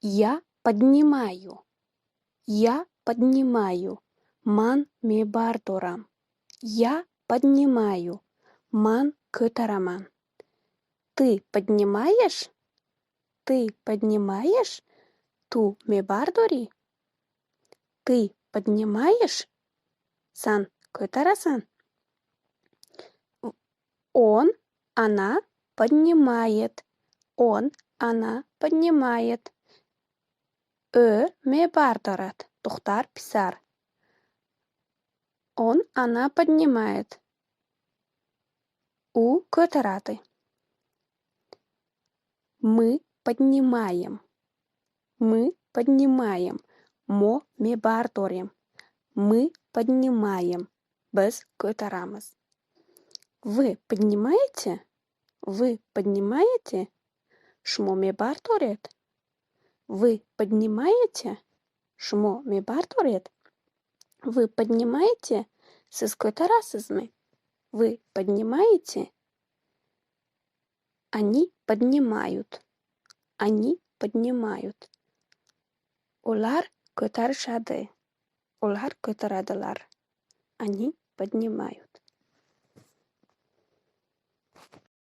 Я поднимаю. Я поднимаю. Ман мебар торам. Я поднимаю. Ман көтараман. Ты поднимаешь? Ты поднимаешь? Ту мебар дори? Ты поднимаешь? Сан көтарасан. Он, она поднимает. Он, она поднимает. Мебар торат. Тухтар писар. Он, она поднимает. У көтараты. Мы поднимаем. Мы поднимаем. Мо мебар торим. Мы поднимаем. Без көтарамыз. Вы поднимаете? Вы поднимаете? Шмо мебар торет. Вы поднимаете? Шмо мебар торет. Вы поднимаете? Сіз көтарасызмы? Вы поднимаете? Они поднимают. Они поднимают. Олар көтарышады. Олар көтарадылар. Они поднимают.